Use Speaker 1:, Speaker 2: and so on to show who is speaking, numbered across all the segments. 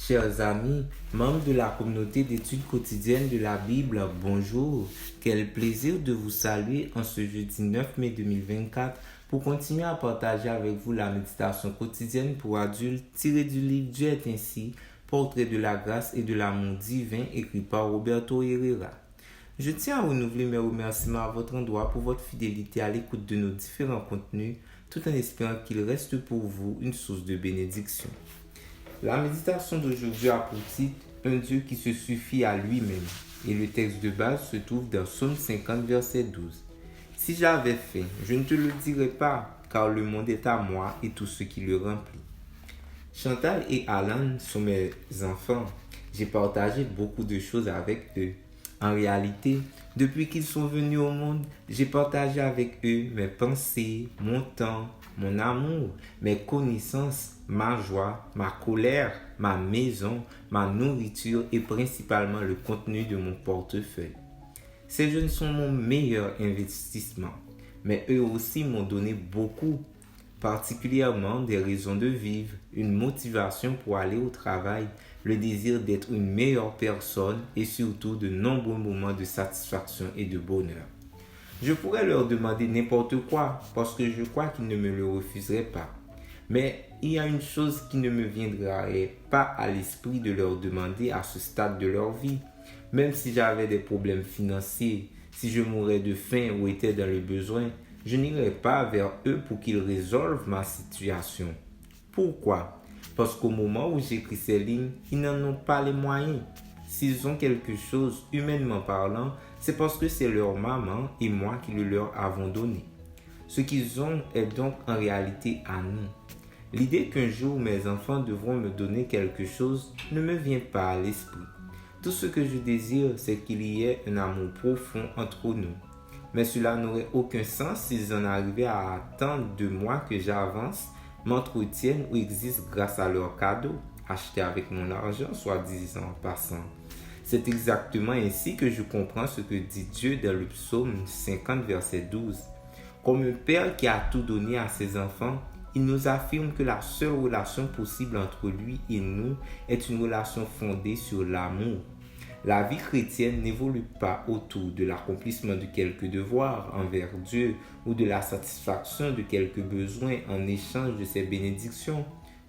Speaker 1: Chers amis, membres de la communauté d'études quotidiennes de la Bible, bonjour. Quel plaisir de vous saluer en ce jeudi 9 mai 2024 pour continuer à partager avec vous la méditation quotidienne pour adultes tirée du livre Dieu est ainsi, portrait de la grâce et de l'amour divin écrit par Roberto Herrera. Je tiens à renouveler mes remerciements à votre endroit pour votre fidélité à l'écoute de nos différents contenus, tout en espérant qu'il reste pour vous une source de bénédiction. La méditation d'aujourd'hui a pour titre « Un Dieu qui se suffit à lui-même » et le texte de base se trouve dans Psaume 50, verset 12. « Si j'avais faim, je ne te le dirais pas, car le monde est à moi et tout ce qui le remplit. » Chantal et Alan sont mes enfants. J'ai partagé beaucoup de choses avec eux. En réalité, depuis qu'ils sont venus au monde, j'ai partagé avec eux mes pensées, mon temps, mon amour, mes connaissances, ma joie, ma colère, ma maison, ma nourriture et principalement le contenu de mon portefeuille. Ces jeunes sont mon meilleur investissement, mais eux aussi m'ont donné beaucoup, particulièrement des raisons de vivre, une motivation pour aller au travail, le désir d'être une meilleure personne et surtout de nombreux moments de satisfaction et de bonheur. Je pourrais leur demander n'importe quoi parce que je crois qu'ils ne me le refuseraient pas. Mais il y a une chose qui ne me viendrait pas à l'esprit de leur demander à ce stade de leur vie. Même si j'avais des problèmes financiers, si je mourais de faim ou étais dans le besoin, je n'irais pas vers eux pour qu'ils résolvent ma situation. Pourquoi? Parce qu'au moment où j'écris ces lignes, ils n'en ont pas les moyens. S'ils ont quelque chose, humainement parlant, c'est parce que c'est leur maman et moi qui le leur avons donné. Ce qu'ils ont est donc en réalité à nous. L'idée qu'un jour mes enfants devront me donner quelque chose ne me vient pas à l'esprit. Tout ce que je désire, c'est qu'il y ait un amour profond entre nous. Mais cela n'aurait aucun sens s'ils en arrivaient à attendre de moi que j'avance, m'entretienne ou existe grâce à leurs cadeaux, achetés avec mon argent, soi-disant en passant. C'est exactement ainsi que je comprends ce que dit Dieu dans le psaume 50, verset 12. Comme un père qui a tout donné à ses enfants, il nous affirme que la seule relation possible entre lui et nous est une relation fondée sur l'amour. La vie chrétienne n'évolue pas autour de l'accomplissement de quelques devoirs envers Dieu ou de la satisfaction de quelques besoins en échange de ses bénédictions.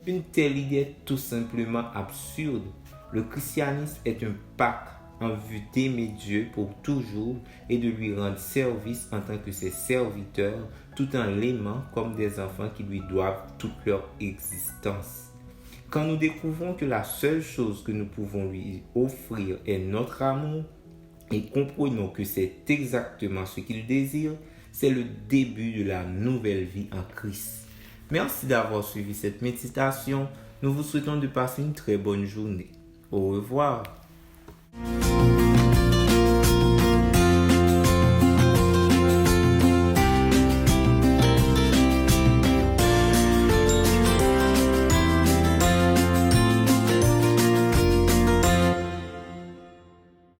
Speaker 1: Une telle idée est tout simplement absurde. Le christianisme est un pacte en vue d'aimer Dieu pour toujours et de lui rendre service en tant que ses serviteurs, tout en l'aimant comme des enfants qui lui doivent toute leur existence. Quand nous découvrons que la seule chose que nous pouvons lui offrir est notre amour et comprenons que c'est exactement ce qu'il désire, c'est le début de la nouvelle vie en Christ. Merci d'avoir suivi cette méditation. Nous vous souhaitons de passer une très bonne journée. Au revoir.